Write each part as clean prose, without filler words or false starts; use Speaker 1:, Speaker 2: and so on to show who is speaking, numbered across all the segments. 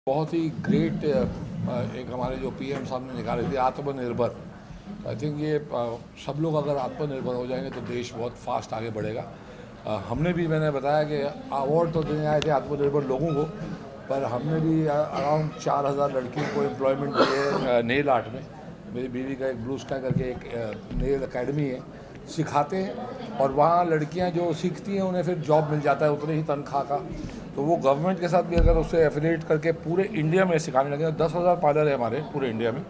Speaker 1: बहुत ही ग्रेट एक हमारे जो पीएम साहब ने निकाली थी आत्मनिर्भर। आई थिंक ये सब लोग अगर आत्मनिर्भर हो जाएंगे तो देश बहुत फास्ट आगे बढ़ेगा। हमने भी, मैंने बताया कि अवार्ड तो देने आए थे आत्मनिर्भर लोगों को, पर हमने भी अराउंड 4000 लड़कियों को एम्प्लॉयमेंट दिए नेल आर्ट में। मेरी बीवी का एक ब्लू स्काई करके एक नेल अकेडमी है, सिखाते हैं और वहाँ लड़कियाँ जो सीखती हैं उन्हें फिर जॉब मिल जाता है उतने ही तनख्वाह का। तो वो गवर्नमेंट के साथ भी अगर उससे एफिलिएट करके पूरे इंडिया में सिखाने लगे, 10,000 पार्लर है हमारे पूरे इंडिया में,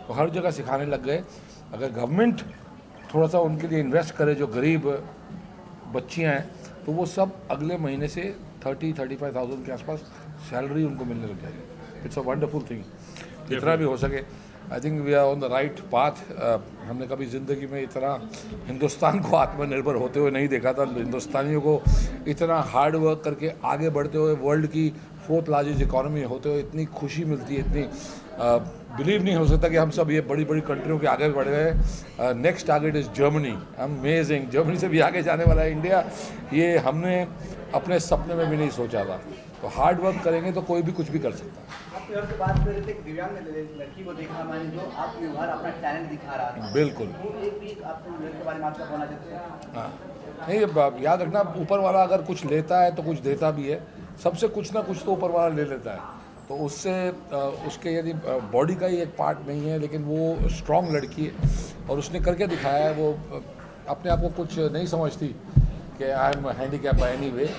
Speaker 1: तो हर जगह सिखाने लग गए। अगर गवर्नमेंट थोड़ा सा उनके लिए इन्वेस्ट करे, जो गरीब बच्चियाँ हैं, तो वो सब अगले महीने से 30-35,000 के आसपास सैलरी उनको मिलने लग जाएगी। It's a wonderful thing. जितना भी हो सके, I think we are on the right path. हमने कभी ज़िंदगी में इतना हिंदुस्तान को आत्मनिर्भर होते हुए नहीं देखा था, हिंदुस्तानियों को इतना हार्ड वर्क करके आगे बढ़ते हुए वर्ल्ड की 4th लार्जेस्ट इकॉनमी होते हुए इतनी खुशी मिलती है, इतनी बिलीव नहीं हो सकता कि हम सब ये बड़ी बड़ी कंट्रियों के आगे बढ़ गए। Next target is Germany. Amazing, Germany से भी आगे जाने वाला है इंडिया। ये हमने अपने सपने में भी नहीं सोचा था। तो हार्ड वर्क करेंगे तो कोई भी कुछ भी कर सकता है।
Speaker 2: आप से बात कर रहे थे, दिव्यांग लड़की को देखा मैंने जो आत्मनिर्भर अपना टैलेंट दिखा रहा था।
Speaker 1: बिल्कुल।
Speaker 2: वो एक भी आपको के बारे में आपका बोलना चाहते हैं?
Speaker 1: हाँ, नहीं, याद रखना, ऊपर वाला अगर कुछ लेता है तो कुछ देता भी है। सबसे कुछ ना कुछ तो ऊपर वाला ले लेता है। तो उससे उसके यदि बॉडी का ही एक पार्ट नहीं है, लेकिन वो स्ट्रॉन्ग लड़की है और उसने करके दिखाया है। वो अपने आप को कुछ नहीं समझती कि I am handicap by any way.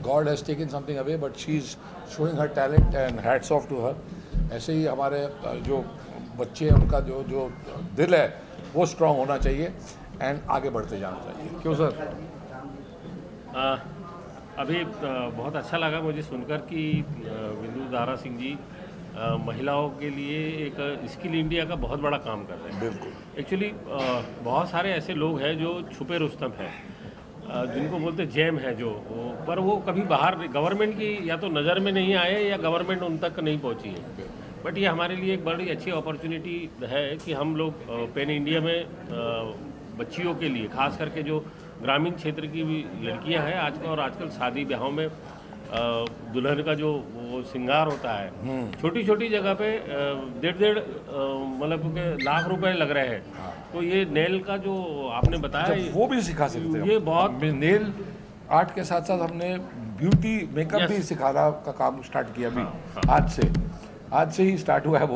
Speaker 1: God has taken something away, but she is showing her talent and hats off to her. ऐसे ही हमारे जो बच्चे हैं उनका जो जो दिल है वो स्ट्रॉन्ग होना चाहिए एंड आगे बढ़ते जाना चाहिए। क्यों सर?
Speaker 3: अभी बहुत अच्छा लगा मुझे सुनकर कि बिंदु दारा सिंह जी महिलाओं के लिए एक स्किल इंडिया का बहुत बड़ा काम कर रहे हैं।
Speaker 1: बिल्कुल।
Speaker 3: एक्चुअली बहुत सारे ऐसे लोग हैं जो छुपे रुस्तम हैं, जिनको बोलते जेम है जो, पर वो कभी बाहर गवर्नमेंट की या तो नज़र में नहीं आए या गवर्नमेंट उन तक नहीं पहुंची है। बट ये हमारे लिए एक बड़ी अच्छी अपॉर्चुनिटी है कि हम लोग पेन इंडिया में बच्चियों के लिए, खास करके जो ग्रामीण क्षेत्र की भी लड़कियां हैं आजकल, और आजकल शादी ब्याहों में दुल्हन का जो वो श्रृंगार होता है, छोटी छोटी जगह पे 1.5 मतलब के लाख रुपए लग रहे हैं। तो ये नेल का जो आपने बताया,
Speaker 1: वो भी सिखा सकते हैं।
Speaker 3: ये बहुत
Speaker 1: नेल आर्ट के साथ साथ हमने ब्यूटी मेकअप भी सिखाना का काम स्टार्ट किया अभी। आज से ही स्टार्ट हुआ है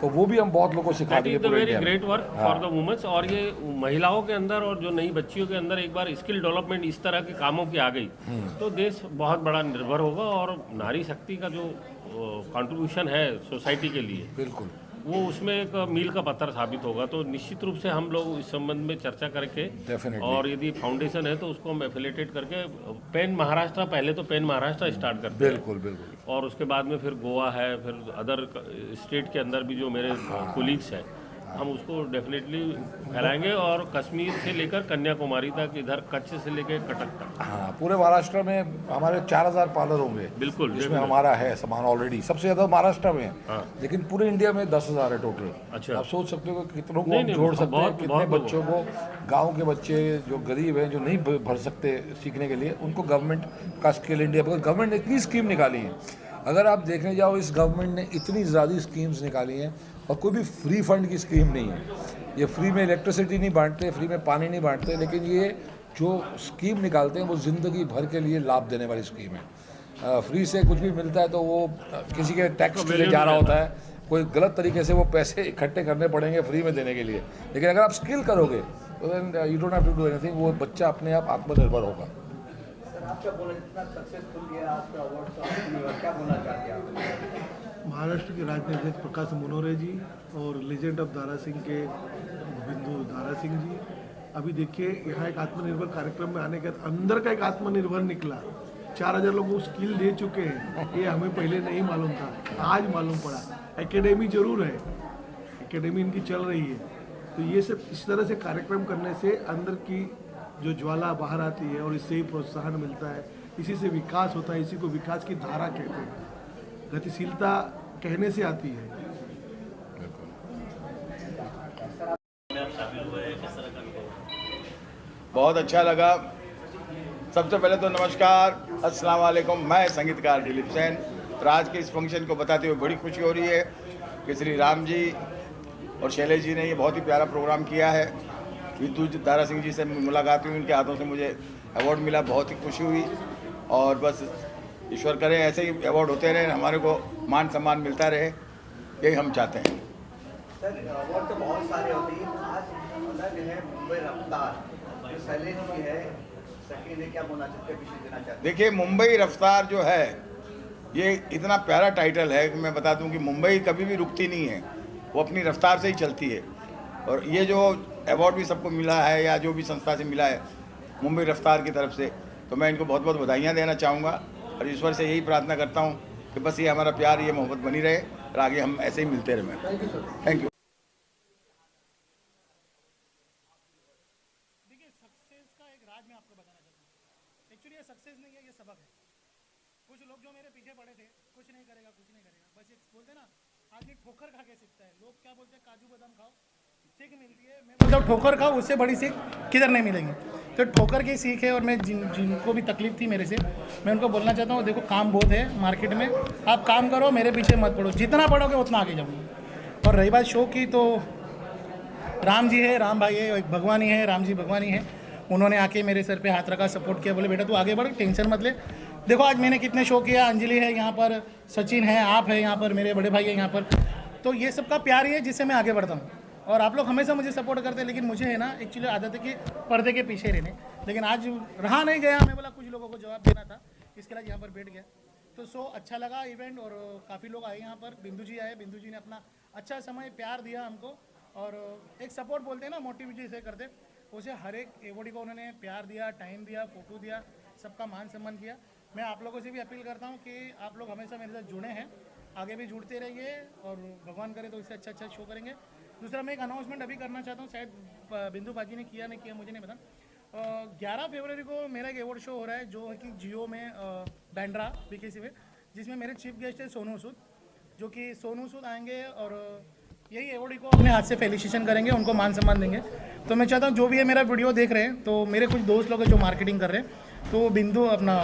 Speaker 1: तो वो भी हम बहुत लोगों को सिखा देंगे।
Speaker 3: Very great work for the women's. और ये महिलाओं के अंदर और जो नई बच्चियों के अंदर एक बार स्किल डेवलपमेंट इस तरह के कामों की आ गई तो देश बहुत बड़ा निर्भर होगा। और नारी शक्ति का जो कंट्रीब्यूशन है सोसाइटी के लिए,
Speaker 1: बिल्कुल,
Speaker 3: वो उसमें एक मील का पत्थर साबित होगा। तो निश्चित रूप से हम लोग इस संबंध में चर्चा करके, और यदि फाउंडेशन है तो उसको हम एफिलेटेड करके पेन महाराष्ट्र, पहले तो पेन महाराष्ट्र स्टार्ट करते हैं।
Speaker 1: बिल्कुल बिल्कुल।
Speaker 3: और उसके बाद में फिर गोवा है, फिर अदर स्टेट के अंदर भी जो मेरे कोलीग्स हैं, हम उसको डेफिनेटली फैलाएंगे। और कश्मीर से लेकर कन्याकुमारी तक, इधर कच्छ से लेकर कटक तक,
Speaker 1: हाँ, पूरे महाराष्ट्र में हमारे 4000 पार्लर होंगे।
Speaker 3: बिल्कुल,
Speaker 1: जिसमें हमारा है सामान ऑलरेडी। सबसे ज़्यादा महाराष्ट्र में है।
Speaker 3: हाँ।
Speaker 1: लेकिन पूरे इंडिया में 10,000 है टोटल।
Speaker 3: अच्छा।
Speaker 1: आप सोच सकते हो कि कितनों को हम जोड़ सकते हैं, कितने बच्चों को, गाँव के बच्चे जो गरीब हैं, जो नहीं भर सकते सीखने के लिए, उनको गवर्नमेंट का स्किल इंडिया, बिकॉज गवर्नमेंट ने इतनी स्कीम निकाली है। अगर आप देखने जाओ, इस गवर्नमेंट ने इतनी ज़्यादा स्कीम्स निकाली हैं और कोई भी फ्री फंड की स्कीम नहीं है। ये फ्री में इलेक्ट्रिसिटी नहीं बांटते, फ्री में पानी नहीं बांटते, लेकिन ये जो स्कीम निकालते हैं वो ज़िंदगी भर के लिए लाभ देने वाली स्कीम है। फ्री से कुछ भी मिलता है तो वो किसी के टैक्स के लिए जा रहा होता है, कोई गलत तरीके से वो पैसे इकट्ठे करने पड़ेंगे फ्री में देने के लिए। लेकिन अगर आप स्किल करोगे तो then you don't have to do anything. वो बच्चा अपने आप आत्मनिर्भर होगा।
Speaker 2: आपका बोलना जितना सक्सेसफुल गया आपका अवार्ड, क्या बोलना चाहते हैं आप?
Speaker 4: महाराष्ट्र के राजनीतिक प्रकाश मनोरे जी और लेजेंड ऑफ दारा सिंह के बिंदु दारा सिंह जी, अभी देखिए यहाँ एक आत्मनिर्भर कार्यक्रम में आने के बाद अंदर का एक आत्मनिर्भर निकला। 4000 लोगों को स्किल दे चुके हैं, ये हमें पहले नहीं मालूम था, आज मालूम पड़ा। एकेडमी जरूर है, एकेडमी इनकी चल रही है। तो ये सब इस तरह से कार्यक्रम करने से अंदर की जो ज्वाला बाहर आती है और इससे ही प्रोत्साहन मिलता है, इसी से विकास होता है। इसी को विकास की धारा कहते हैं। गतिशीलता कहने से आती है।
Speaker 5: बहुत अच्छा लगा। सबसे पहले तो नमस्कार, अस्सलाम वालेकुम। मैं संगीतकार दिलीप सेन तो आज के इस फंक्शन को बताते हुए बड़ी खुशी हो रही है कि श्री राम जी और शैलेश जी ने ये बहुत ही प्यारा प्रोग्राम किया है। विद्युत दारा सिंह जी से मुलाकात हुई, उनके हाथों से मुझे अवार्ड मिला, बहुत ही खुशी हुई। और बस ईश्वर करे ऐसे ही अवार्ड होते रहे, हमारे को मान सम्मान मिलता रहे, यही हम चाहते हैं।
Speaker 2: सर अवार्ड तो बहुत सारे होते हैं, आज अलग है मुंबई रफ्तार जो शैलेश जी है, सेकंड है, क्या बोलना चाहते हैं, विशेष देना चाहते हैं?
Speaker 5: देखिए, मुंबई रफ्तार जो है ये इतना प्यारा टाइटल है कि मैं बता दूं कि मुंबई कभी भी रुकती नहीं है, वो अपनी रफ्तार से ही चलती है। और ये जो अवार्ड भी सबको मिला है या जो भी संस्था से मिला है मुंबई रफ्तार की तरफ से, तो मैं इनको बहुत बहुत बधाइयाँ देना चाहूँगा और ईश्वर से यही प्रार्थना करता हूँ कि बस ये हमारा प्यार, ये मोहब्बत बनी रहे और आगे हम ऐसे ही मिलते रहें। Thank you.
Speaker 6: देखिए, सक्सेस का एक राज मैं आपको बताना चाहता हूँ। एक्चुअली ये सक्सेस नहीं है, ये सबक है। कुछ लोग जो मेरे पीछे पड़े थे, कुछ नहीं करेगा, कुछ नहीं करेगा, बस एक बोलते ना आदमी ठोकर खा के सीखता है। लोग क्या बोलते हैं, काजू बादाम खाओ सीख मिलती है, मैं बोलता हूँ ठोकर खाओ, उससे बड़ी सीख किधर नहीं मिलेंगी। तो ठोकर की सीख है। और मैं जिनको भी तकलीफ थी मेरे से, मैं उनको बोलना चाहता हूँ, देखो काम बहुत है मार्केट में, आप काम करो, मेरे पीछे मत पड़ो, जितना पढ़ोगे उतना आगे जाऊँगा। और रही बात शो की, तो राम जी है, राम भाई है, एक भगवान ही है, राम जी भगवान ही है। उन्होंने आके मेरे सर पे हाथ रखा, सपोर्ट किया, बोले बेटा तू आगे बढ़, टेंशन मत ले। देखो आज मैंने कितने शो किया, अंजलि है यहाँ पर, सचिन है, आप है यहाँ पर, मेरे बड़े भाई है यहाँ पर, तो ये सबका प्यार ही है जिससे मैं आगे बढ़ता हूँ। और आप लोग हमेशा मुझे सपोर्ट करते हैं, लेकिन मुझे है ना एक्चुअली आदत है कि पर्दे के पीछे रहने, लेकिन आज रहा नहीं गया। मैं बोला कुछ लोगों को जवाब देना था, इसके लिए यहाँ पर बैठ गया। तो शो अच्छा लगा इवेंट, और काफ़ी लोग आए यहाँ पर। बिंदु जी आए, बिंदु जी ने अपना अच्छा समय प्यार दिया हमको, और एक सपोर्ट बोलते हैं ना, मोटिवेट जैसे करते, उसे हर एक एवॉर्डी को उन्होंने प्यार दिया, टाइम दिया, फोटो दिया, सबका मान सम्मान किया। मैं आप लोगों से भी अपील करता हूँ कि आप लोग हमेशा मेरे साथ जुड़े हैं, आगे भी जुड़ते रहिए, और भगवान करे तो इससे अच्छा अच्छा शो करेंगे। दूसरा मैं एक अनाउंसमेंट अभी करना चाहता हूँ, शायद बिंदु बाजी ने किया नहीं किया मुझे नहीं पता। 11 फरवरी को मेरा एक अवार्ड शो हो रहा है, जो है कि जियो में बैंड्रा बीकेसी में, जिसमें मेरे चीफ गेस्ट है सोनू सूद, जो कि सोनू सूद आएंगे और यही अवार्डी को अपने हाथ से फेलिसिटेशन करेंगे, उनको मान सम्मान देंगे। तो मैं चाहता हूँ जो भी है मेरा वीडियो देख रहे हैं, तो मेरे कुछ दोस्त लोग हैं जो मार्केटिंग कर रहे हैं, तो बिंदु अपना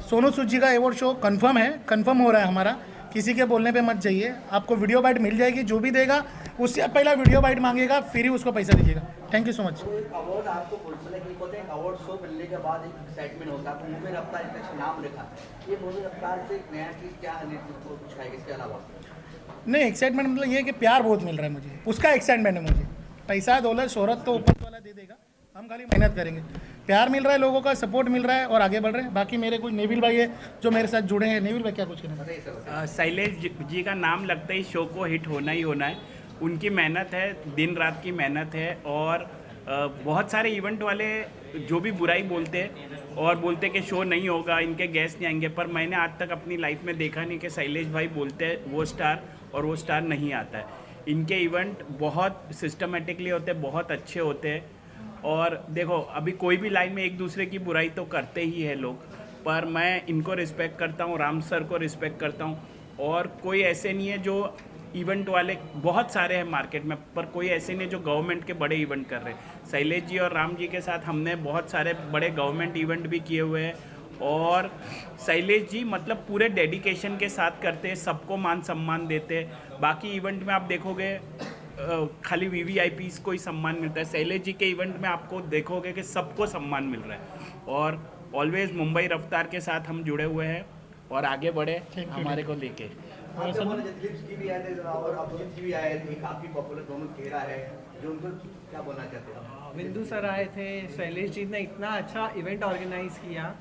Speaker 6: सोनू सूद जी का अवार्ड शो कंफर्म है, कंफर्म हो रहा है हमारा, किसी के बोलने पे मत जाइए, आपको वीडियो बाइट मिल जाएगी। जो भी देगा उससे पहला वीडियो बाइट मांगेगा, फिर ही उसको पैसा दीजिएगा। Thank you so much.
Speaker 2: Award आपको मतलब कि होते हैं, अवार्ड शो मिलने के बाद एक एक्साइटमेंट होता है, आपको मुंबई रफ्तार इतना अच्छा नाम लिखा, ये मुंबई रफ्तार से एक नया चीज़ क्या है, कुछ है इसके अलावा?
Speaker 4: नहीं, एक्साइटमेंट मतलब ये है कि प्यार बहुत मिल रहा है मुझे, उसका एक्साइटमेंट है मुझे। पैसा दौलत शोहरत तो ऊपर वाला दे देगा, हम खाली मेहनत करेंगे। प्यार मिल रहा है, लोगों का सपोर्ट मिल रहा है, और आगे बढ़ रहे हैं। बाकी मेरे कुछ नेविल भाई है जो मेरे साथ जुड़े हैं। नेविल भाई क्या कुछ कहना?
Speaker 7: शैलेश जी का नाम लगता ही शो को हिट होना ही होना है। उनकी मेहनत है, दिन रात की मेहनत है। और बहुत सारे इवेंट वाले जो भी बुराई बोलते हैं और बोलते कि शो नहीं होगा, इनके गेस्ट नहीं आएंगे, पर मैंने आज तक अपनी लाइफ में देखा नहीं कि शैलेश भाई बोलते हैं वो स्टार और वो स्टार नहीं आता है। इनके इवेंट बहुत सिस्टमेटिकली होते हैं, बहुत अच्छे होते हैं। और देखो, अभी कोई भी लाइन में एक दूसरे की बुराई तो करते ही है लोग, पर मैं इनको रिस्पेक्ट करता हूँ, राम सर को रिस्पेक्ट करता हूँ। और कोई ऐसे नहीं है जो इवेंट वाले, बहुत सारे हैं मार्केट में, पर कोई ऐसे नहीं जो गवर्नमेंट के बड़े इवेंट कर रहे हैं। शैलेश जी और राम जी के साथ हमने बहुत सारे बड़े गवर्नमेंट इवेंट भी किए हुए हैं। और शैलेश जी मतलब पूरे डेडिकेशन के साथ करते हैं, सबको मान सम्मान देते हैं। बाकी इवेंट में आप देखोगे खाली VVIPs को ही सम्मान मिलता है, शैलेश जी के इवेंट में आपको देखोगे कि सबको सम्मान मिल रहा है। और ऑलवेज मुंबई रफ्तार के साथ हम जुड़े हुए हैं और आगे बढ़े हमारे को लेके।
Speaker 2: आपके बोले दिलीप जी भी आए थे और अभिजीत जी भी आए थे, काफ़ी पॉपुलर दोनों चेहरा है, जो उनको क्या बोलना चाहते हैं?
Speaker 8: बिंदु सर आए थे, शैलेश जी ने इतना अच्छा इवेंट ऑर्गेनाइज किया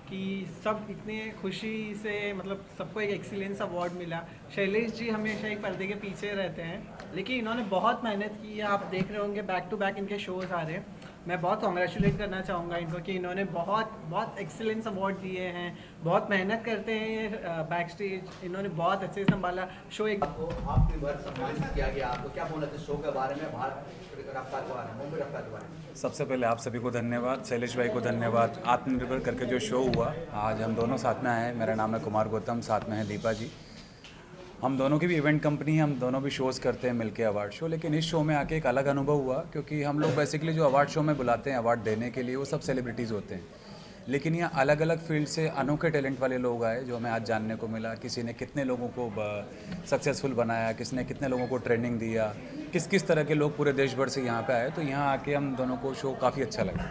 Speaker 8: कि सब इतने खुशी से, मतलब सबको एक एक्सीलेंस अवार्ड मिला। शैलेश जी हमेशा एक पर्दे के पीछे रहते हैं, लेकिन इन्होंने बहुत मेहनत की है। आप देख रहे होंगे बैक टू बैक इनके शोज आ रहे हैं। मैं बहुत कॉन्ग्रेचुलेट करना चाहूँगा इनको कि इन्होंने बहुत एक्सीलेंस अवार्ड दिए हैं, बहुत मेहनत करते हैं बैक स्टेज, इन्होंने बहुत अच्छे से संभाला शो। एक
Speaker 2: आपकी बार सम्मानित किया गया, आपको क्या बोलना चाहिए शो के बारे में, भारत रफ्तार के बारे में, मुंबई रफ्तार के बारे में?
Speaker 9: सबसे पहले आप सभी को धन्यवाद, शैलेश भाई को धन्यवाद। आत्मनिर्भर करके जो शो हुआ, आज हम दोनों साथ में आए। मेरा नाम है कुमार गौतम, साथ में है दीपा जी। हम दोनों की भी इवेंट कंपनी है, हम दोनों भी शोज़ करते हैं मिलके अवार्ड शो। लेकिन इस शो में आके एक अलग अनुभव हुआ, क्योंकि हम लोग बेसिकली जो अवार्ड शो में बुलाते हैं अवार्ड देने के लिए, वो सब सेलिब्रिटीज़ होते हैं। लेकिन यहाँ अलग अलग फील्ड से अनोखे टैलेंट वाले लोग आए जो हमें आज जानने को मिला। किसी ने कितने लोगों को सक्सेसफुल बनाया, किसने कितने लोगों को ट्रेनिंग दिया, किस किस तरह के लोग पूरे देश भर से यहाँ पे आए। तो यहाँ आके हम दोनों को शो काफ़ी अच्छा लगा।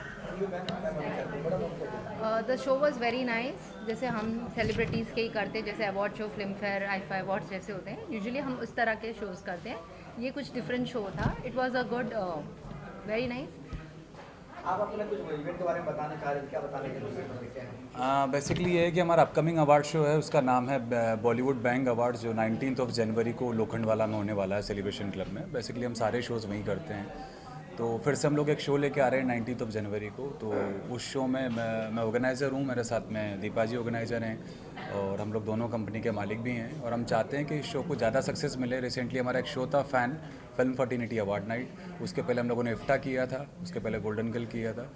Speaker 10: The show was very nice. जैसे हम सेलिब्रिटीज़ के ही करते हैं, जैसे award show, film fair, IIFA awards जैसे होते हैं, यूजुअली हम उस तरह के शोज़ करते हैं। ये कुछ डिफरेंट शो था। It was a good, very nice.
Speaker 2: आप अपने कुछ इवेंट के बारे में बताना चाह रहे हैं, क्या बताने के लिए?
Speaker 9: बेसिकली ये है कि हमारा अपकमिंग अवार्ड शो है, उसका नाम है बॉलीवुड बैंग अवार्ड्स, जो 19 जनवरी को लोखंडवाला में होने वाला है सेलिब्रेशन क्लब में। बेसिकली हम सारे शोज़ वहीं करते हैं। तो फिर से हम लोग एक शो लेके आ रहे हैं 19 जनवरी को। तो उस शो में मैं ऑर्गेनाइज़र हूँ, मेरे साथ में दीपा जी ऑर्गेनाइज़र हैं और हम लोग दोनों कंपनी के मालिक भी हैं। और हम चाहते हैं कि इस शो को ज़्यादा सक्सेस मिले। रिसेंटली हमारा एक शो था fan film fraternity award night, उसके पहले हम लोगों ने इफ्टा किया था, उसके पहले गोल्डन गर्ल किया था।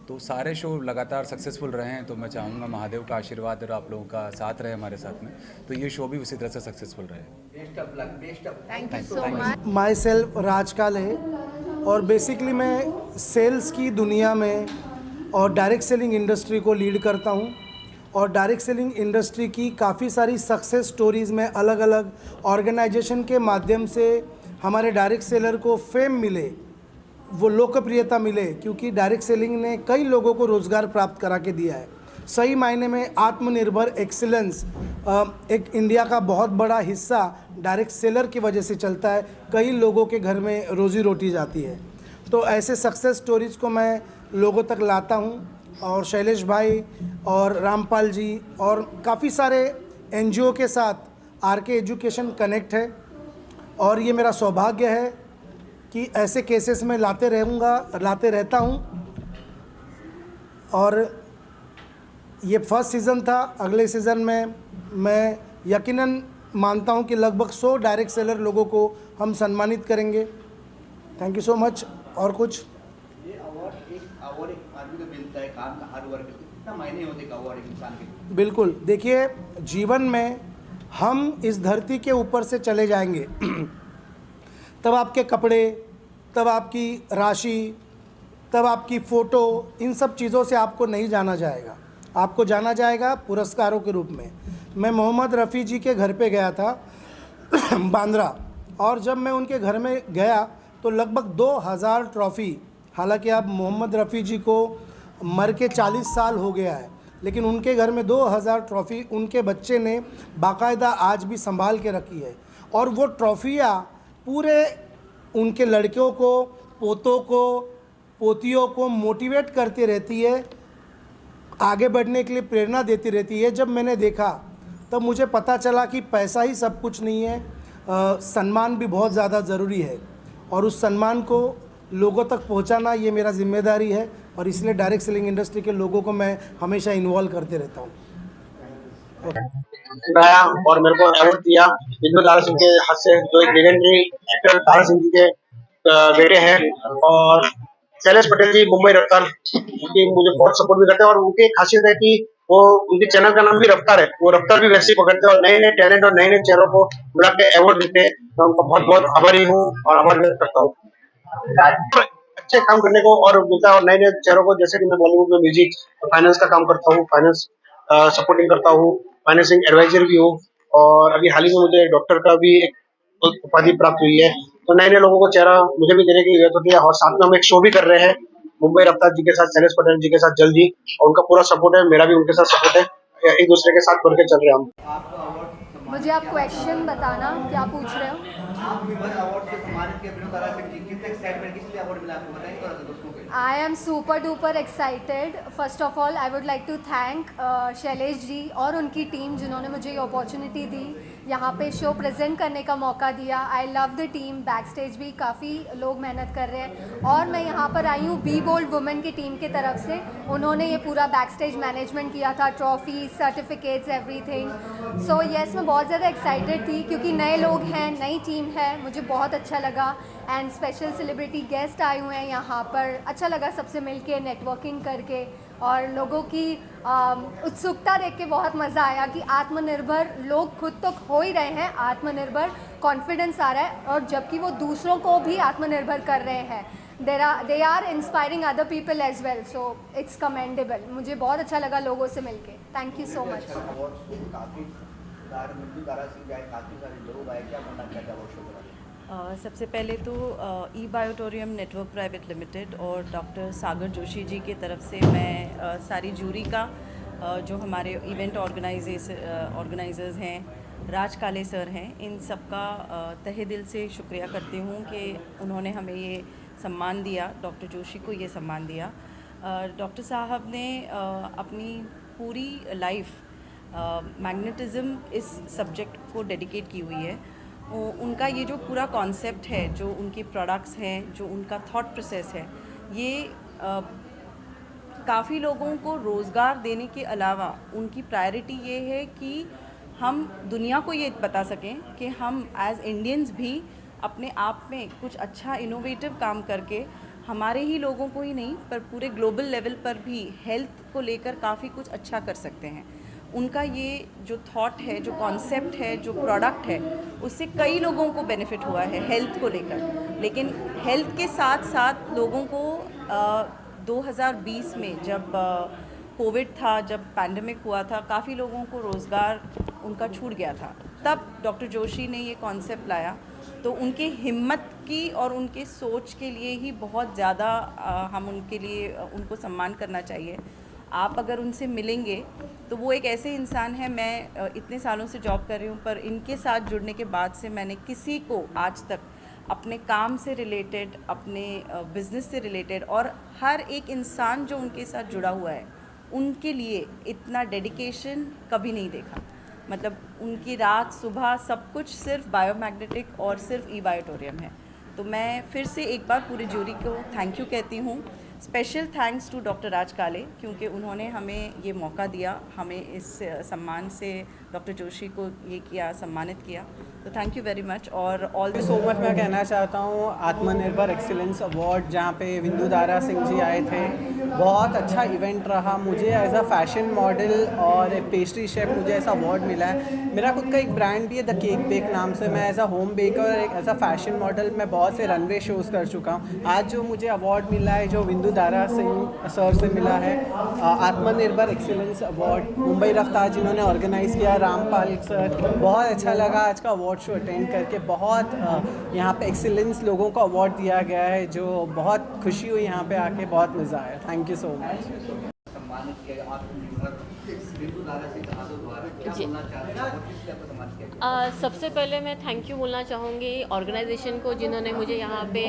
Speaker 9: तो सारे शो लगातार सक्सेसफुल रहे हैं। तो मैं चाहूँगा महादेव का आशीर्वाद और आप लोगों का साथ रहे हमारे साथ में, तो ये शो भी उसी तरह से सक्सेसफुल रहे।
Speaker 10: Thank you so much.
Speaker 11: Myself Rajkal है और बेसिकली मैं सेल्स की दुनिया में और डायरेक्ट सेलिंग इंडस्ट्री को लीड करता हूँ। और डायरेक्ट सेलिंग इंडस्ट्री की काफ़ी सारी सक्सेस स्टोरीज़ में अलग अलग ऑर्गेनाइजेशन के माध्यम से हमारे डायरेक्ट सेलर को फेम मिले, वो लोकप्रियता मिले, क्योंकि डायरेक्ट सेलिंग ने कई लोगों को रोज़गार प्राप्त करा के दिया है। सही मायने में आत्मनिर्भर एक्सीलेंस एक इंडिया का बहुत बड़ा हिस्सा डायरेक्ट सेलर की वजह से चलता है। कई लोगों के घर में रोज़ी रोटी जाती है। तो ऐसे सक्सेस स्टोरीज़ को मैं लोगों तक लाता हूँ। और शैलेश भाई और रामपाल जी और काफ़ी सारे NGO के साथ RK एजुकेशन कनेक्ट है। और ये मेरा सौभाग्य है कि ऐसे केसेस में लाते रहता हूँ। और ये फर्स्ट सीज़न था। अगले सीज़न में मैं यकीनन मानता हूँ कि लगभग 100 डायरेक्ट सेलर लोगों को हम सम्मानित करेंगे। Thank you so much. और कुछ
Speaker 2: ये अवार्ड एक आदमी को मिलता है, काम का हार्ड वर्क, कितना मायने होते हैं अवार्ड एक इंसान के?
Speaker 11: बिल्कुल, देखिए जीवन में हम इस धरती के ऊपर से चले जाएंगे तब आपके कपड़े, तब आपकी राशि, तब आपकी फ़ोटो, इन सब चीज़ों से आपको नहीं जाना जाएगा। आपको जाना जाएगा पुरस्कारों के रूप में। मैं मोहम्मद रफ़ी जी के घर पे गया था बांद्रा, और जब मैं उनके घर में गया तो लगभग 2000 ट्रॉफ़ी, हालांकि अब मोहम्मद रफ़ी जी को मर के 40 साल हो गया है, लेकिन उनके घर में 2000 ट्रॉफ़ी उनके बच्चे ने बाकायदा आज भी संभाल के रखी है। और वो ट्रॉफ़ियाँ पूरे उनके लड़कों को, पोतों को, पोतियों को मोटिवेट करती रहती है, आगे बढ़ने के लिए प्रेरणा देती रहती है। जब मैंने देखा तब मुझे पता चला कि पैसा ही सब कुछ नहीं है, सम्मान भी बहुत ज़्यादा ज़रूरी है। और उस सम्मान को लोगों तक पहुंचाना ये मेरा जिम्मेदारी है। और इसलिए डायरेक्ट सेलिंग इंडस्ट्री के लोगों को मैं हमेशा इन्वॉल्व करते रहता हूँ।
Speaker 12: बनाया और मेरे को अवार्ड दिया बिंदु दारा सिंह के हाथ से, जो एक लेजेंडरी एक्टर दारा सिंह जी के बेटे हैं। और शैलेश पटेल जी मुंबई रफ्तार, उनकी मुझे बहुत सपोर्ट भी करते हैं। और उनकी एक खासियत है कि वो, उनके चैनल का नाम भी रफ्तार है, वो रफ्तार भी वैसे ही पकड़ते हैं और नए नए टैलेंट और नए नए चेहरों को बुला के अवार्ड देते हैं। मैं उनका बहुत बहुत आभारी हूँ और आभार व्यक्त करता हूँ अच्छे काम करने को और मिलता है। और नए नए चेहरों को, जैसे कि मैं बॉलीवुड में म्यूजिक फाइनेंस का काम करता हूँ, फाइनेंस सपोर्टिंग करता हूँ, फाइनेंसिंग एडवाइजर भी हूँ। और अभी हाल ही में मुझे डॉक्टर का भी एक उपाधि प्राप्त हुई है। तो नए नए लोगों को चेहरा मुझे भी देने की जरूरत होती है। और साथ में हम एक शो भी कर रहे हैं मुंबई रफ्तार जी के साथ, शैलेश पटेल जी के साथ जल्द ही। और उनका पूरा सपोर्ट है, मेरा भी उनके साथ सपोर्ट है, एक दूसरे के साथ बढ़ के चल रहे हैं हम।
Speaker 10: मुझे आप क्वेश्चन बताना, क्या पूछ रहे हो?
Speaker 2: आप विमल अवार्ड से सम्मानित किए बिंदु दारा सिंह जी, कितने एक्साइटमेंट, किस लिए अवार्ड मिला आपको बताइए थोड़ा सा दोस्तों को।
Speaker 10: I am super duper excited. First of all, I would like to thank Shailesh ji और उनकी टीम, जिन्होंने मुझे ये अपॉर्चुनिटी दी, यहाँ पे शो प्रेजेंट करने का मौका दिया। I love the team. Back stage भी काफ़ी लोग मेहनत कर रहे हैं। और मैं यहाँ पर आई हूँ बी बोल्ड वुमेन की टीम की तरफ से। उन्होंने ये पूरा बैक स्टेज मैनेजमेंट किया था, trophy, certificates, everything. So yes, मैं बहुत ज़्यादा एक्साइटेड थी क्योंकि नए लोग हैं, नई टीम है, मुझे बहुत अच्छा लगा। एंड स्पेशल सेलिब्रिटी गेस्ट आए हुए हैं यहाँ पर। अच्छा लगा सबसे मिलके, नेटवर्किंग करके, और लोगों की उत्सुकता देख के बहुत मज़ा आया कि आत्मनिर्भर लोग खुद तो हो ही रहे हैं, आत्मनिर्भर कॉन्फिडेंस आ रहा है, और जबकि वो दूसरों को भी आत्मनिर्भर कर रहे हैं। They are inspiring other people as well, so it's commendable. मुझे बहुत अच्छा लगा लोगों से मिलके। Thank you so much.
Speaker 2: काफ़ी दारा सिंह आए, काफ़ी सारे लोग आए, क्या कहना चाहते हैं अवार्ड शो के बारे में?
Speaker 13: सबसे पहले तो ई बायोटोरियम नेटवर्क प्राइवेट लिमिटेड और डॉक्टर सागर जोशी जी की तरफ से मैं सारी जूरी का जो हमारे इवेंट ऑर्गेनाइजर्स हैं, राज काले सर हैं, इन सब का तहे दिल से शुक्रिया करती हूँ कि उन्होंने हमें ये सम्मान दिया, डॉक्टर जोशी को ये सम्मान दिया। डॉक्टर साहब ने अपनी पूरी लाइफ मैग्नेटिज़्म इस सब्जेक्ट को डेडिकेट की हुई है। उनका ये जो पूरा कॉन्सेप्ट है, जो उनके प्रोडक्ट्स हैं, जो उनका थॉट प्रोसेस है, ये काफ़ी लोगों को रोज़गार देने के अलावा उनकी प्रायोरिटी ये है कि हम दुनिया को ये बता सकें कि हम एज़ इंडियंस भी अपने आप में कुछ अच्छा इनोवेटिव काम करके हमारे ही लोगों को ही नहीं पर पूरे ग्लोबल लेवल पर भी हेल्थ को लेकर काफ़ी कुछ अच्छा कर सकते हैं। उनका ये जो थॉट है, जो कॉन्सेप्ट है, जो प्रोडक्ट है, उससे कई लोगों को बेनिफिट हुआ है हेल्थ को लेकर। लेकिन हेल्थ के साथ साथ लोगों को 2020 में जब कोविड था, जब पैंडमिक हुआ था, काफ़ी लोगों को रोज़गार उनका छूट गया था। तब डॉक्टर जोशी ने ये कॉन्सेप्ट लाया, तो उनके हिम्मत की और उनके सोच के लिए ही बहुत ज़्यादा हम उनके लिए उनको सम्मान करना चाहिए। आप अगर उनसे मिलेंगे तो वो एक ऐसे इंसान है, मैं इतने सालों से जॉब कर रही हूँ, पर इनके साथ जुड़ने के बाद से मैंने किसी को आज तक अपने काम से रिलेटेड, अपने बिज़नेस से रिलेटेड और हर एक इंसान जो उनके साथ जुड़ा हुआ है उनके लिए इतना डेडिकेशन कभी नहीं देखा। मतलब उनकी रात सुबह सब कुछ सिर्फ बायोमैग्नेटिक और सिर्फ ई बायोटोरियम है। तो मैं फिर से एक बार पूरी जूरी को थैंक यू कहती हूँ। स्पेशल थैंक्स टू डॉक्टर राज काले, क्योंकि उन्होंने हमें ये मौका दिया, हमें इस सम्मान से डॉक्टर जोशी को ये किया, सम्मानित किया। तो थैंक यू वेरी मच। और ऑल
Speaker 8: सो मच मैं कहना चाहता हूँ आत्मनिर्भर एक्सीलेंस अवार्ड जहाँ पे बिंदु दारा सिंह जी आए थे, बहुत अच्छा इवेंट रहा। मुझे एज अ फैशन मॉडल और एक पेस्ट्री शेफ मुझे ऐसा अवार्ड मिला है। मेरा खुद का एक ब्रांड भी है द केक बेक नाम से। मैं एज अ होम बेकर, एक एज अ फैशन मॉडल मैं बहुत से रनवे शोज़ कर चुका हूँ। आज जो मुझे अवार्ड मिला है, जो बिंदु दारा सिंह सर से मिला है, आत्मनिर्भर एक्सीलेंस अवार्ड मुंबई रफ्तार जिन्होंने ऑर्गेनाइज़ किया, रामपाल सर, बहुत अच्छा लगा आज का अवार्ड शो अटेंड करके। बहुत यहाँ पे एक्सीलेंस लोगों को अवार्ड दिया गया है, जो बहुत खुशी हुई यहाँ पे आके, बहुत मज़ा आया। Thank you so much.
Speaker 2: सम्मानित किया आत्मनिर्भर बिंदु दारा सिंह द्वारा, क्या बोलना चाहते हैं और किस लिए आपको सम्मानित किया?
Speaker 14: सबसे पहले मैं थैंक यू बोलना चाहूँगी ऑर्गेनाइजेशन को, जिन्होंने मुझे यहाँ पे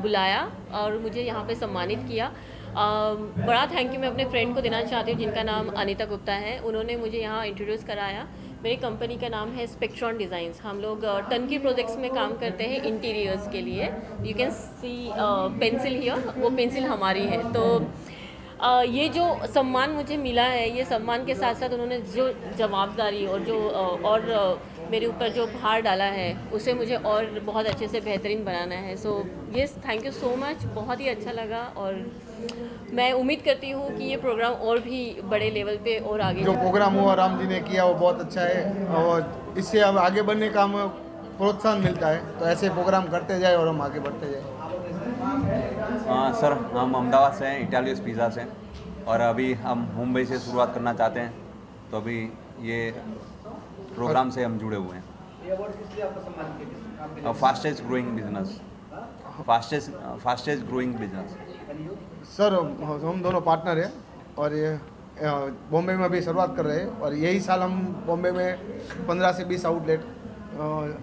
Speaker 14: बुलाया और मुझे यहाँ पे सम्मानित किया। बड़ा थैंक यू मैं अपने फ्रेंड को देना चाहती हूँ जिनका नाम अनीता गुप्ता है। उन्होंने मुझे यहाँ इंट्रोड्यूस कराया। मेरी कंपनी का नाम है स्पेक्ट्रॉन डिज़ाइंस। हम लोग टर्की प्रोजेक्ट्स में काम करते हैं इंटीरियर्स के लिए। You can see pencil here, वो पेंसिल हमारी है। तो ये जो सम्मान मुझे मिला है, ये सम्मान के साथ साथ उन्होंने जो जवाबदारी और जो मेरे ऊपर जो भार डाला है, उसे मुझे और बहुत अच्छे से बेहतरीन बनाना है। So yes, thank you so much. बहुत ही अच्छा लगा और मैं उम्मीद करती हूँ कि ये प्रोग्राम और भी बड़े लेवल पे और आगे
Speaker 15: जो प्रोग्राम हुआ राम जी ने किया वो बहुत अच्छा है और इससे अब आगे बढ़ने का हमें प्रोत्साहन मिलता है। तो ऐसे प्रोग्राम करते जाए और हम आगे बढ़ते जाए।
Speaker 9: सर, हम अहमदाबाद से हैं, इटालियस पिज़्ज़ा से, और अभी हम मुंबई से शुरुआत करना चाहते हैं। तो अभी ये प्रोग्राम से हम जुड़े हुए हैं।
Speaker 2: ये अवार्ड किस लिए आपको सम्मानित किया?
Speaker 9: Fastest growing business, fastest growing business.
Speaker 15: Sir, हम दोनों पार्टनर हैं और ये बॉम्बे में अभी शुरुआत कर रहे हैं और यही साल हम बॉम्बे में 15 से 20 outlet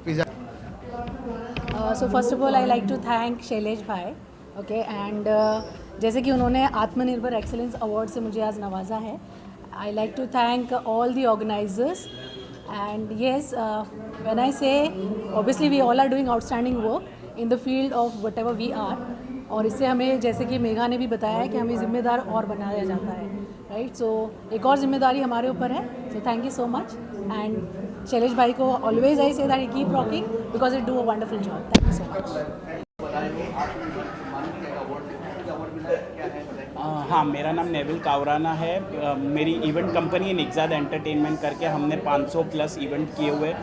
Speaker 15: pizza.
Speaker 16: So first of all I like to thank Shailesh भाई, ओके, एंड जैसे कि उन्होंने आत्मनिर्भर एक्सीलेंस अवार्ड से मुझे आज नवाजा है। I like to thank all the organisers and yes, when I say obviously we all are doing outstanding work in the field of whatever we are, और इससे हमें, जैसे कि मेघा ने भी बताया है, कि हमें ज़िम्मेदार और बनाया जाता है, राइट। सो एक और जिम्मेदारी हमारे ऊपर है। So thank you so much and Shailesh भाई को always I say that he keep rocking because it do a wonderful job. Thank you so much.
Speaker 7: हाँ, मेरा नाम नेविल कावराना है। मेरी इवेंट कंपनी है निग्ज़ाद एंटरटेनमेंट करके। हमने 500 प्लस इवेंट किए हुए,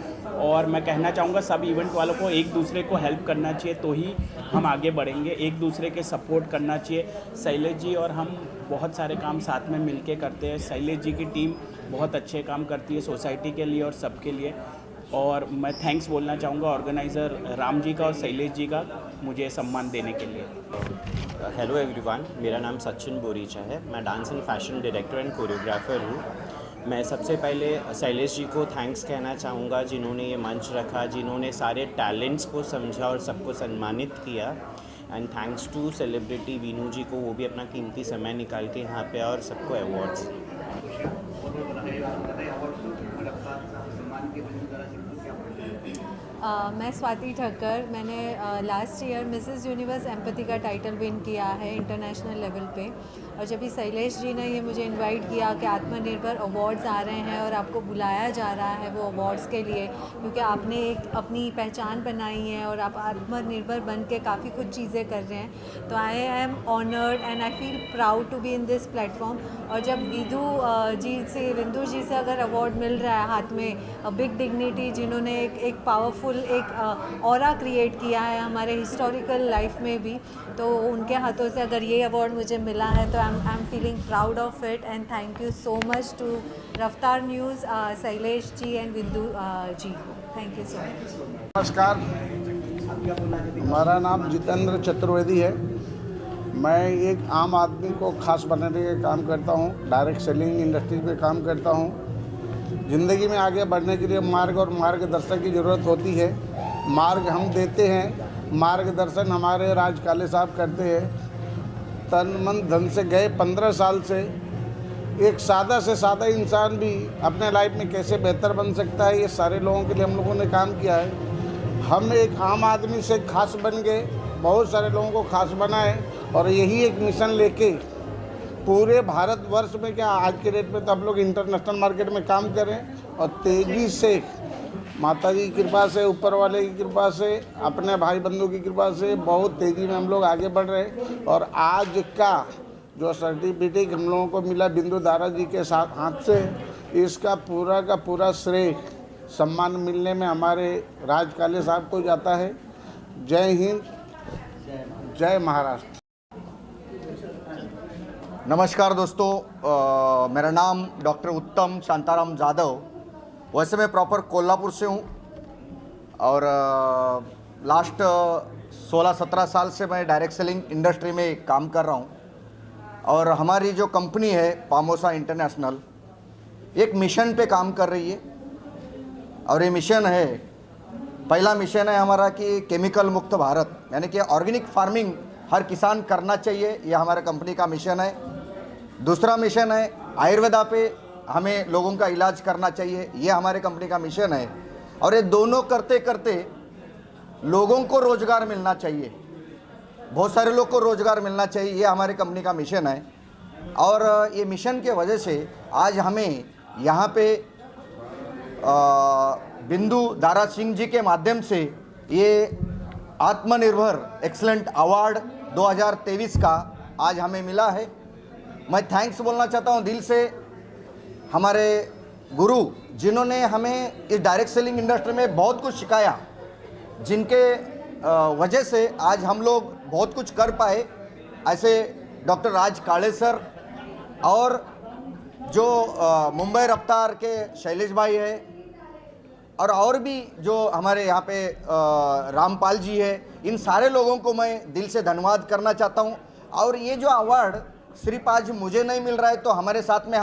Speaker 7: और मैं कहना चाहूँगा सब इवेंट वालों को एक दूसरे को हेल्प करना चाहिए, तो ही हम आगे बढ़ेंगे। एक दूसरे के सपोर्ट करना चाहिए। शैलेश जी और हम बहुत सारे काम साथ में मिलके करते हैं। शैलेश जी की टीम बहुत अच्छे काम करती है सोसाइटी के लिए और सबके लिए। और मैं थैंक्स बोलना चाहूँगा ऑर्गेनाइज़र राम जी का और शैलेश जी का मुझे सम्मान देने के लिए।
Speaker 17: हेलो एवरीवन, मेरा नाम सचिन बोरीचा है। मैं dance and fashion director and choreographer हूँ। मैं सबसे पहले शैलेश जी को थैंक्स कहना चाहूँगा, जिन्होंने ये मंच रखा, जिन्होंने सारे टैलेंट्स को समझा और सबको सम्मानित किया। And thanks to celebrity Vinu ji को, वो भी अपना कीमती समय निकाल के यहाँ पे और सबको अवार्ड्स।
Speaker 18: मैं स्वाति ठक्कर, मैंने last year Mrs universe empathy का टाइटल विन किया है इंटरनेशनल लेवल पे। और जब भी शैलेश जी ने ये मुझे इनवाइट किया कि आत्मनिर्भर अवार्ड्स आ रहे हैं और आपको बुलाया जा रहा है वो अवार्ड्स के लिए, क्योंकि आपने एक अपनी पहचान बनाई है और आप आत्मनिर्भर बन के काफ़ी कुछ चीज़ें कर रहे हैं, तो I am honoured and I feel proud to be in this platform. और जब विंदु जी से अगर अवार्ड मिल रहा है हाथ में, बिग डिग्निटी, जिन्होंने एक पावरफुल एक ऑरा क्रिएट किया है हमारे हिस्टोरिकल लाइफ में भी, तो उनके हाथों से अगर ये अवार्ड मुझे मिला है तो I am feeling proud of it. And thank you so much to Raftaar news, Shailesh ji and Vindu ji को। Thank you so much.
Speaker 19: नमस्कार, हमारा नाम जितेंद्र चतुर्वेदी है। मैं एक आम आदमी को खास बनाने का काम करता हूँ, डायरेक्ट सेलिंग इंडस्ट्री पे काम करता हूँ। ज़िंदगी में आगे बढ़ने के लिए मार्ग और मार्गदर्शक की ज़रूरत होती है। मार्ग हम देते हैं, मार्गदर्शन हमारे राज काले साहब करते हैं। तन मन धन से गए 15 साल से एक सादा से सादा इंसान भी अपने लाइफ में कैसे बेहतर बन सकता है, ये सारे लोगों के लिए हम लोगों ने काम किया है। हम एक आम आदमी से खास बन गए, बहुत सारे लोगों को खास बनाए, और यही एक मिशन लेके पूरे भारतवर्ष में, क्या आज के डेट में तो हम लोग इंटरनेशनल मार्केट में काम करें और तेज़ी से माता जी की कृपा से, ऊपर वाले की कृपा से, अपने भाई बंधु की कृपा से बहुत तेज़ी में हम लोग आगे बढ़ रहे हैं। और आज का जो सर्टिफिकेट हम लोगों को मिला बिंदु दारा जी के साथ हाथ से, इसका पूरा का पूरा श्रेय सम्मान मिलने में हमारे राज काले साहब को जाता है। जय हिंद, जय महाराष्ट्र।
Speaker 20: नमस्कार दोस्तों, मेरा नाम डॉक्टर उत्तम शांताराम जाधव। वैसे मैं प्रॉपर कोल्हापुर से हूँ और लास्ट 16-17 साल से मैं डायरेक्ट सेलिंग इंडस्ट्री में काम कर रहा हूँ। और हमारी जो कंपनी है पामोसा इंटरनेशनल एक मिशन पे काम कर रही है। और ये मिशन है, पहला मिशन है हमारा कि केमिकल मुक्त भारत, यानी कि ऑर्गेनिक फार्मिंग हर किसान करना चाहिए, ये हमारे कंपनी का मिशन है। दूसरा मिशन है आयुर्वेदा पे हमें लोगों का इलाज करना चाहिए, ये हमारे कंपनी का मिशन है। और ये दोनों करते करते लोगों को रोज़गार मिलना चाहिए, बहुत सारे लोग को रोज़गार मिलना चाहिए, ये हमारे कंपनी का मिशन है। और ये मिशन के वजह से आज हमें यहाँ पे बिंदु दारा सिंह जी के माध्यम से ये आत्मनिर्भर एक्सीलेंट अवार्ड 2023 का आज हमें मिला है। मैं थैंक्स बोलना चाहता हूँ दिल से हमारे गुरु, जिन्होंने हमें इस डायरेक्ट सेलिंग इंडस्ट्री में बहुत कुछ सिखाया, जिनके वजह से आज हम लोग बहुत कुछ कर पाए। ऐसे डॉक्टर राज काले सर और जो मुंबई रफ्तार के शैलेश भाई है, और भी जो हमारे यहाँ पे रामपाल जी है, इन सारे लोगों को मैं दिल से धन्यवाद करना चाहता हूँ। और ये जो अवार्ड सिर्फ आज मुझे नहीं मिल रहा है, तो हमारे साथ में